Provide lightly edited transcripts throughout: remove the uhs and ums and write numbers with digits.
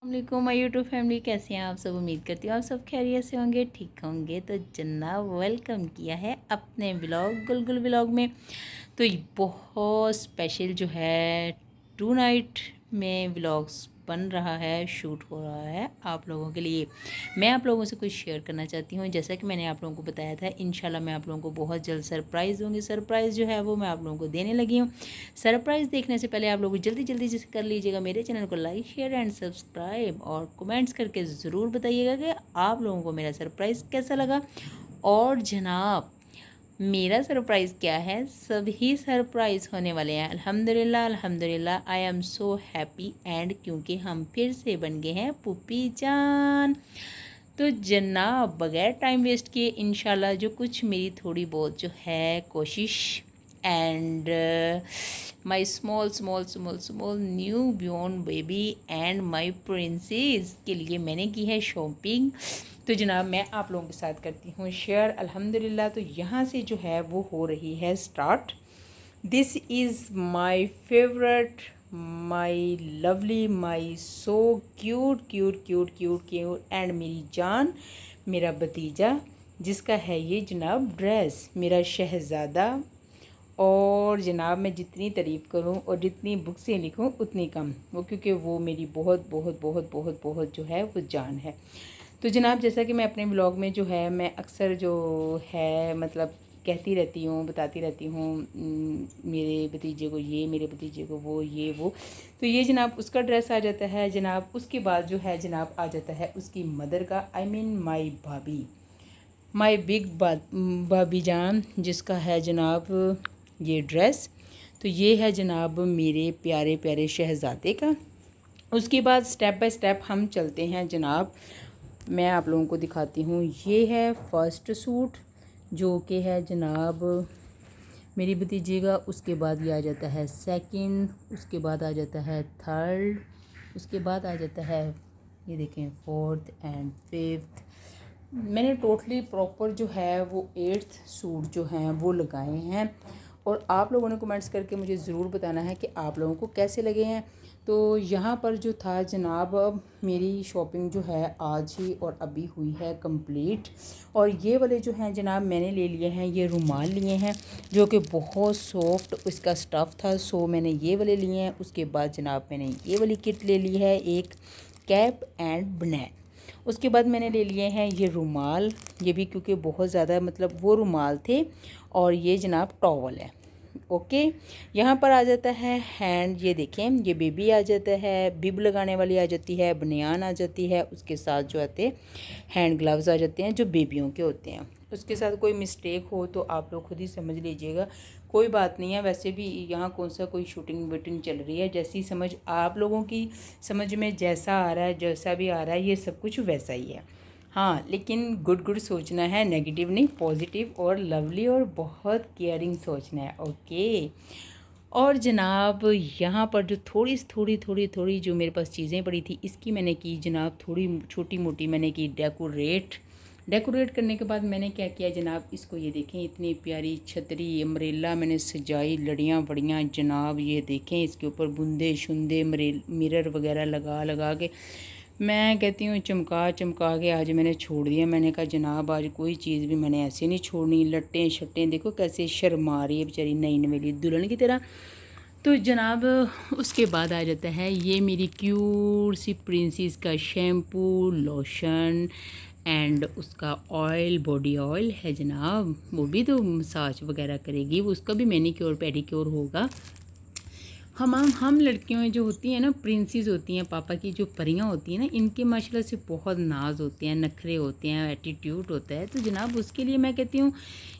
अस्सलामुअलैकुम my YouTube family, कैसे हैं आप सब। उम्मीद करती हूँ आप सब खैरियत से होंगे, ठीक होंगे। तो जनाब वेलकम किया है अपने व्लॉग गुलगुल व्लॉग में। तो ये बहुत स्पेशल जो है टू नाइट में व्लॉग्स बन रहा है, शूट हो रहा है आप लोगों के लिए। मैं आप लोगों से कुछ शेयर करना चाहती हूँ। जैसा कि मैंने आप लोगों को बताया था, इंशाल्लाह मैं आप लोगों को बहुत जल्द सरप्राइज़ दूँगी। सरप्राइज़ जो है वो मैं आप लोगों को देने लगी हूँ। सरप्राइज़ देखने से पहले आप लोग जल्दी जल्दी से कर लीजिएगा मेरे चैनल को लाइक शेयर एंड सब्सक्राइब, और कमेंट्स करके ज़रूर बताइएगा कि आप लोगों को मेरा सरप्राइज़ कैसा लगा। और जनाब मेरा सरप्राइज़ क्या है, सभी सरप्राइज़ होने वाले हैं। अल्हम्दुलिल्लाह अल्हम्दुलिल्लाह, I am so happy and क्योंकि हम फिर से बन गए हैं पुप्पी जान। तो जनाब बगैर टाइम वेस्ट किए इंशाल्लाह जो कुछ मेरी थोड़ी बहुत जो है कोशिश and my small small small small new born baby and my princess के लिए मैंने की है शॉपिंग। तो जनाब मैं आप लोगों के साथ करती हूँ शेयर अल्हम्दुलिल्लाह। तो यहाँ से जो है वो हो रही है start. This is my favourite, my lovely, my so cute cute cute cute cute and मेरी जान, मेरा भतीजा, जिसका है ये जनाब ड्रेस, मेरा शहज़ादा। और जनाब मैं जितनी तारीफ़ करूं और जितनी बुक से लिखूं उतनी कम, वो क्योंकि वो मेरी बहुत बहुत बहुत बहुत बहुत जो है वो जान है। तो जनाब जैसा कि मैं अपने ब्लॉग में जो है मैं अक्सर जो है मतलब कहती रहती हूँ, बताती रहती हूँ, मेरे भतीजे को ये, मेरे भतीजे को वो, ये वो। तो ये जनाब उसका ड्रेस आ जाता है। जनाब उसके बाद जो है जनाब आ जाता है उसकी मदर का, आई मीन माई भाभी, माई बिग भाभी जान, जिसका है जनाब ये ड्रेस। तो ये है जनाब मेरे प्यारे प्यारे शहज़ादे का। उसके बाद स्टेप बाय स्टेप हम चलते हैं जनाब। मैं आप लोगों को दिखाती हूँ। ये है फर्स्ट सूट जो कि है जनाब मेरी भतीजी का। उसके बाद ये आ जाता है सेकंड, उसके बाद आ जाता है थर्ड, उसके बाद आ जाता है ये देखें फोर्थ एंड फिफ्थ। मैंने टोटली प्रॉपर जो है वो 8th सूट जो हैं वो लगाए हैं। और आप लोगों ने कमेंट्स करके मुझे ज़रूर बताना है कि आप लोगों को कैसे लगे हैं। तो यहाँ पर जो था जनाब मेरी शॉपिंग जो है आज ही और अभी हुई है कंप्लीट। और ये वाले जो हैं जनाब मैंने ले लिए हैं, ये रुमाल लिए हैं जो कि बहुत सॉफ्ट इसका स्टफ़ था, सो मैंने ये वाले लिए हैं। उसके बाद जनाब मैंने ये वाली किट ले ली है, एक कैप एंड बनैन। उसके बाद मैंने ले लिए हैं ये रुमाल, ये भी क्योंकि बहुत ज़्यादा मतलब वो रुमाल थे। और ये जनाब टॉवल है। ओके, यहाँ पर आ जाता है हैंड, ये देखें ये बेबी आ जाता है, बिब लगाने वाली आ जाती है, बनियान आ जाती है। उसके साथ जो आते हैंड ग्लव्स आ जाते हैं जो बेबियों के होते हैं। उसके साथ कोई मिस्टेक हो तो आप लोग खुद ही समझ लीजिएगा, कोई बात नहीं है। वैसे भी यहाँ कौन सा कोई शूटिंग वूटिंग चल रही है, जैसी समझ आप लोगों की समझ में जैसा आ रहा है, जैसा भी आ रहा है, ये सब कुछ वैसा ही है। हाँ, लेकिन गुड गुड सोचना है, नेगेटिव नहीं, पॉजिटिव और लवली और बहुत केयरिंग सोचना है। ओके। और जनाब यहाँ पर जो थोड़ी थोड़ी थोड़ी थोड़ी जो मेरे पास चीज़ें पड़ी थी, इसकी मैंने की जनाब थोड़ी छोटी मोटी मैंने की डेकोरेट करने के बाद मैंने क्या किया जनाब, इसको ये देखें इतनी प्यारी छतरी अम्ब्रेला मैंने सजाई, लड़ियाँ बड़ियाँ जनाब, ये देखें इसके ऊपर बूंदे शुंदे मिरर वगैरह लगा लगा के मैं कहती हूँ चमका चमका के आज मैंने छोड़ दिया। मैंने कहा जनाब आज कोई चीज़ भी मैंने ऐसे नहीं छोड़नी। लट्टें शट्टें देखो कैसे शर्मा रही है बेचारी नई नवेली दुल्हन की तरह। तो जनाब उसके बाद आ जाता है ये मेरी क्यूट सी प्रिंसेस का शैम्पू, लोशन एंड उसका ऑयल, बॉडी ऑयल है जनाब। वो भी तो मसाज वगैरह करेगी, वो उसका भी मैनीक्योर पेडिक्योर होगा। हम लड़कियों जो होती हैं ना, प्रिंसेस होती हैं, पापा की जो परियां होती हैं ना, इनके माशाल्लाह से बहुत नाज होते हैं, नखरे होते हैं, एटीट्यूड होता है। तो जनाब उसके लिए मैं कहती हूँ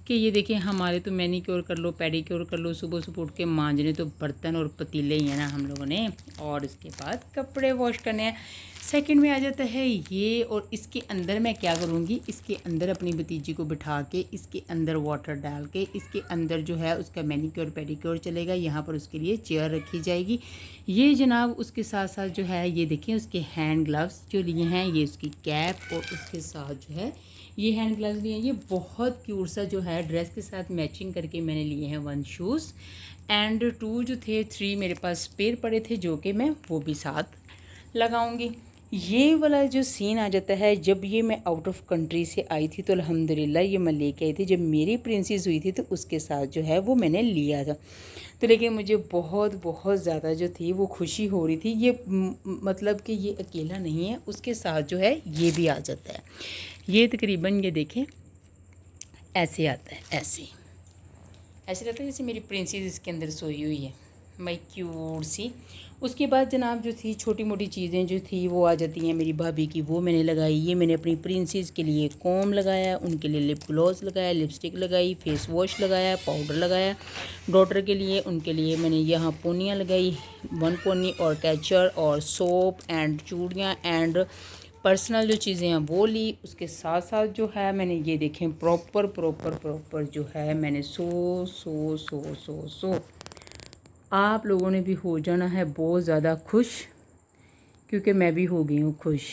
कि ये देखिए हमारे तो मैनीक्योर कर लो, पेडिक्योर कर लो, सुबह सुबह उठ के मांजने तो बर्तन और पतीले ही हैं ना हम लोगों ने, और उसके बाद कपड़े वॉश करने हैं। सेकंड में आ जाता है ये। और इसके अंदर मैं क्या करूँगी, इसके अंदर अपनी भतीजी को बिठा के इसके अंदर वाटर डाल के इसके अंदर जो है उसका मैनीक्योर पेडिक्योर चलेगा। यहाँ पर उसके लिए चेयर रखी जाएगी। ये जनाब उसके साथ साथ जो है ये देखिए उसके हैंड ग्लव्स जो लिए हैं, ये उसकी कैप, और उसके साथ जो है ये हैंड ग्लव्स लिए हैं। ये बहुत क्यूट सा जो है ड्रेस के साथ मैचिंग करके मैंने लिए हैं 1 शूज़ एंड 2 जो थे 3 मेरे पास स्पेयर पड़े थे जो कि मैं वो भी साथ लगाऊंगी। ये वाला जो सीन आ जाता है, जब ये मैं आउट ऑफ कंट्री से आई थी तो अल्हम्दुलिल्लाह ये मैं लेके आई थी। जब मेरी प्रिंसेस हुई थी तो उसके साथ जो है वो मैंने लिया था। तो लेकिन मुझे बहुत बहुत ज़्यादा जो थी वो खुशी हो रही थी। ये मतलब कि ये अकेला नहीं है, उसके साथ जो है ये भी आ जाता है। ये तकरीबन ये देखें ऐसे आता है, ऐसे ऐसे लगता है जैसे मेरी प्रिंसेस इसके अंदर सोई हुई है, माई क्यूट सी। उसके बाद जनाब जो थी छोटी मोटी चीज़ें जो थी वो आ जाती हैं मेरी भाभी की, वो मैंने लगाई। ये मैंने अपनी प्रिंसेस के लिए कॉम लगाया, उनके लिए लिप ग्लॉस लगाया, लिपस्टिक लगाई, फेस वॉश लगाया, पाउडर लगाया। डॉटर के लिए उनके लिए मैंने यहाँ पोनियाँ लगाई, 1 पोनी और कैचर और सोप एंड चूड़ियाँ एंड पर्सनल जो चीज़ें हैं वो ली। उसके साथ साथ जो है मैंने ये देखें प्रॉपर जो है मैंने सो आप लोगों ने भी हो जाना है बहुत ज़्यादा खुश, क्योंकि मैं भी हो गई हूँ खुश।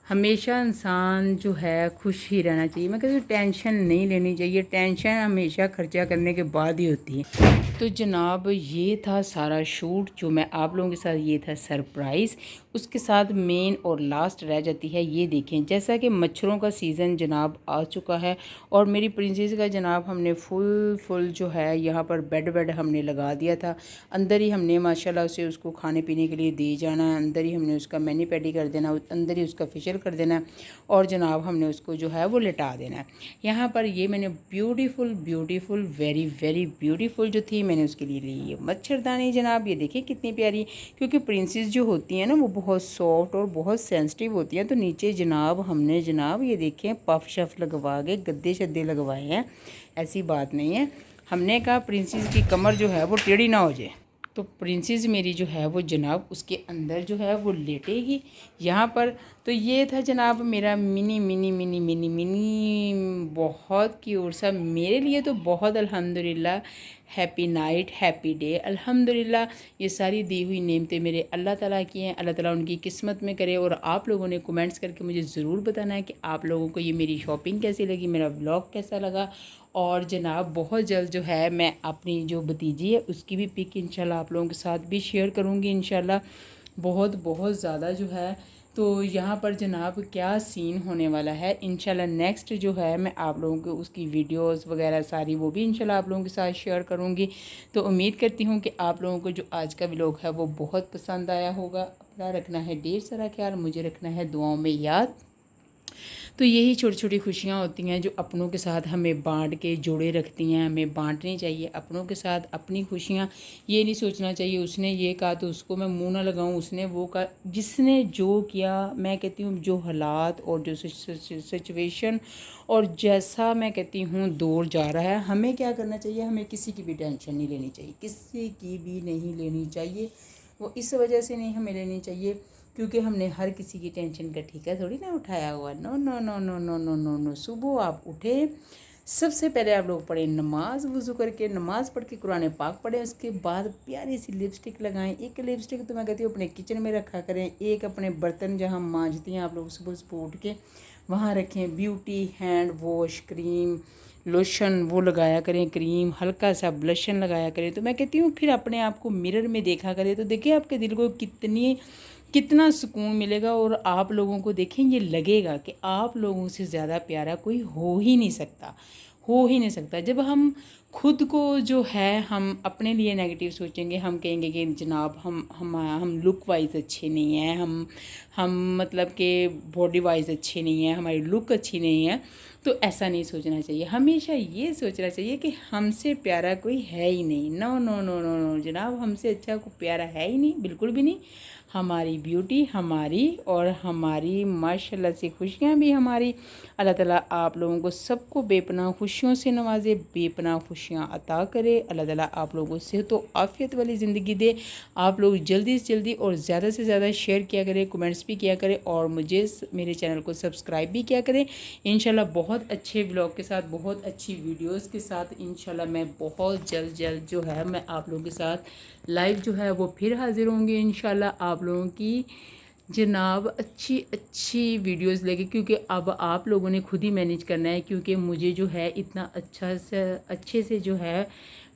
हमेशा इंसान जो है खुश ही रहना चाहिए। मैं कहती हूँ टेंशन नहीं लेनी चाहिए, टेंशन हमेशा खर्चा करने के बाद ही होती है। तो जनाब ये था सारा शूट जो मैं आप लोगों के साथ, ये था सरप्राइज़। उसके साथ मेन और लास्ट रह जाती है, ये देखें जैसा कि मच्छरों का सीज़न जनाब आ चुका है और मेरी प्रिंसेस का जनाब हमने फुल जो है यहाँ पर बेड हमने लगा दिया था। अंदर ही हमने माशाल्लाह से उसको खाने पीने के लिए दे जाना है, अंदर ही हमने उसका मैनी पैडी कर देना, अंदर ही उसका फेशियल कर देना है और जनाब हमने उसको जो है वो लिटा देना है। यहाँ पर ये मैंने ब्यूटीफुल वेरी ब्यूटीफुल जो थी मैंने उसके लिए ली ये मच्छरदानी जनाब। ये देखिए कितनी प्यारी, क्योंकि प्रिंसेस जो होती हैं ना वो बहुत सॉफ्ट और बहुत सेंसिटिव होती हैं। तो नीचे जनाब हमने जनाब ये देखें पफ शफ लगवा के गद्दे शद्दे लगवाए हैं, ऐसी बात नहीं है। हमने कहा प्रिंसेस की कमर जो है वो टेढ़ी ना हो जाए, तो प्रिंसेस मेरी जो है वो जनाब उसके अंदर जो है वो लेटेगी यहाँ पर। तो ये था जनाब मेरा मिनी बहुत क्यूट सा, मेरे लिए तो बहुत अल्हम्दुलिल्लाह हैप्पी नाइट हैप्पी डे। अल्हम्दुलिल्लाह ये सारी दी हुई नेमतें मेरे अल्लाह ताला की हैं, अल्लाह ताला उनकी किस्मत में करे। और आप लोगों ने कमेंट्स करके मुझे ज़रूर बताना है कि आप लोगों को ये मेरी शॉपिंग कैसी लगी, मेरा व्लॉग कैसा लगा। और जनाब बहुत जल्द जो है मैं अपनी जो भतीजी है उसकी भी पिक इंशाल्लाह आप लोगों के साथ भी शेयर करूँगी इंशाल्लाह, बहुत ज़्यादा जो है। तो यहाँ पर जनाब क्या सीन होने वाला है इंशाल्लाह नेक्स्ट जो है मैं आप लोगों को उसकी वीडियोस वगैरह सारी वो भी इंशाल्लाह आप लोगों के साथ शेयर करूँगी। तो उम्मीद करती हूँ कि आप लोगों को जो आज का व्लॉग है वो बहुत पसंद आया होगा। अपना रखना है ढेर सारा ख्याल, मुझे रखना है दुआओं में याद। तो यही छोटी छोटी खुशियाँ होती हैं जो अपनों के साथ हमें बांट के जोड़े रखती हैं, हमें बांटनी चाहिए अपनों के साथ अपनी खुशियाँ। ये नहीं सोचना चाहिए उसने ये कहा तो उसको मैं मुंह ना लगाऊं, उसने वो कहा, जिसने जो किया। मैं कहती हूँ जो हालात और जो सिचुएशन और जैसा मैं कहती हूँ दौर जा रहा है, हमें क्या करना चाहिए, हमें किसी की भी टेंशन नहीं लेनी चाहिए, किसी की भी नहीं लेनी चाहिए। वो इस वजह से नहीं हमें लेनी चाहिए क्योंकि हमने हर किसी की टेंशन का ठेका थोड़ी ना उठाया हुआ। No no no no no no no no. सुबह आप उठे, सबसे पहले आप लोग पढ़ें नमाज, वज़ू करके नमाज़ पढ़ के कुरान पाक पढ़ें। उसके बाद प्यारी सी लिपस्टिक लगाएं। एक लिपस्टिक तो मैं कहती हूँ अपने किचन में रखा करें, एक अपने बर्तन जहाँ मांजती हैं आप लोग सुबह सुबह उठ के वहाँ रखें। Beauty hand wash cream lotion वो लगाया करें, क्रीम हल्का सा ब्लशन लगाया करें। तो मैं कहती हूँ फिर अपने आप को मिरर में देखा करें तो देखिए आपके दिल को कितना सुकून मिलेगा। और आप लोगों को देखें ये लगेगा कि आप लोगों से ज़्यादा प्यारा कोई हो ही नहीं सकता, हो ही नहीं सकता। जब हम खुद को जो है हम अपने लिए नेगेटिव सोचेंगे, हम कहेंगे कि जनाब हम लुक वाइज अच्छे नहीं हैं, हम मतलब कि बॉडी वाइज अच्छे नहीं हैं, हमारी लुक अच्छी नहीं है। तो ऐसा नहीं सोचना चाहिए, हमेशा ये सोचना चाहिए कि हमसे प्यारा कोई है ही नहीं। No no no no no जनाब, हमसे अच्छा कोई प्यारा है ही नहीं, बिल्कुल भी नहीं। हमारी ब्यूटी हमारी और हमारी माशाल्लाह से खुशियाँ भी हमारी। अल्लाह ताला आप लोगों को सबको बेपनाह खुशियों से नवाजे, बेपनाह खुशियाँ अता करे। अल्लाह ताला आप लोगों को सेहत व आफ़ियत वाली ज़िंदगी दे। आप लोग जल्दी से जल्दी और ज़्यादा से ज़्यादा शेयर किया करें, कमेंट्स भी किया करें और मुझे मेरे चैनल को सब्सक्राइब भी किया करें। इंशाल्लाह बहुत अच्छे ब्लॉग के साथ, बहुत अच्छी वीडियोस के साथ इंशाल्लाह मैं बहुत जल्द जो है मैं आप लोगों के साथ लाइव जो है वो फिर हाज़िर होंगे इंशाल्लाह आप लोगों की जनाब अच्छी वीडियोस लेके। क्योंकि अब आप लोगों ने खुद ही मैनेज करना है, क्योंकि मुझे जो है इतना अच्छे से जो है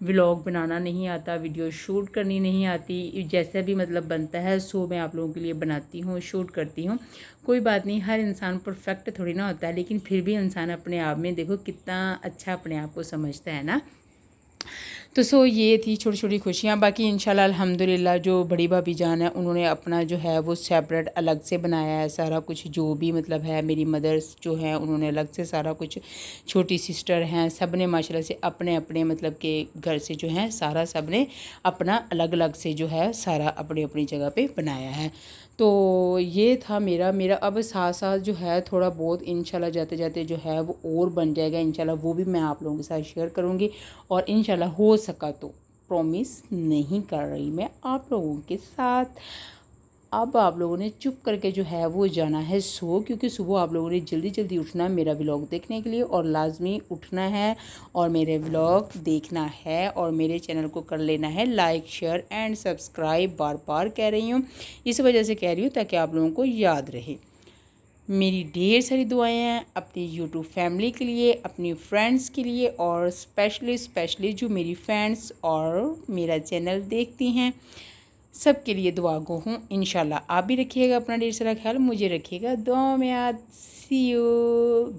व्लॉग बनाना नहीं आता, वीडियो शूट करनी नहीं आती, जैसा भी मतलब बनता है सो मैं आप लोगों के लिए बनाती हूँ, शूट करती हूँ। कोई बात नहीं, हर इंसान परफेक्ट थोड़ी ना होता है, लेकिन फिर भी इंसान अपने आप में देखो कितना अच्छा अपने आप को समझता है ना। तो सो ये थी छोटी छोटी खुशियाँ। बाकी इंशाल्लाह अल्हम्दुलिल्लाह जो बड़ी भाभी जान है उन्होंने अपना जो है वो सेपरेट अलग से बनाया है सारा कुछ, जो भी मतलब है मेरी मदर्स जो हैं उन्होंने अलग से सारा कुछ, छोटी सिस्टर हैं, सब ने माशाल्लाह से अपने अपने मतलब के घर से जो है सारा सब ने अपना अलग अलग से जो है सारा अपनी अपनी जगह पे बनाया है। तो ये था मेरा अब साथ साथ जो है थोड़ा बहुत इंशाल्लाह जाते जाते जो है वो और बन जाएगा इंशाल्लाह, वो भी मैं आप लोगों के साथ शेयर करूँगी। और इंशाल्लाह हो सका तो, प्रॉमिस नहीं कर रही मैं आप लोगों के साथ। अब आप लोगों ने चुप करके जो है वो जाना है सो, क्योंकि सुबह आप लोगों ने जल्दी जल्दी उठना है मेरा व्लॉग देखने के लिए, और लाजमी उठना है और मेरे व्लॉग देखना है और मेरे चैनल को कर लेना है लाइक शेयर एंड सब्सक्राइब। बार बार कह रही हूँ, इस वजह से कह रही हूँ ताकि आप लोगों को याद रहे। मेरी ढेर सारी दुआएं हैं अपनी यूट्यूब फैमिली के लिए, अपनी फ्रेंड्स के लिए, और स्पेशली जो मेरी फ्रेंड्स और मेरा चैनल देखती हैं सब के लिए दुआ गो हूँ। इंशाल्लाह आप भी रखिएगा अपना ढेर सारा ख्याल, मुझे रखिएगा दुआ में याद। See you,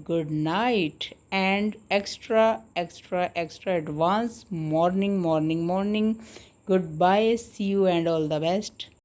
good night and extra extra extra advance morning morning morning. Good bye, see you and all the best.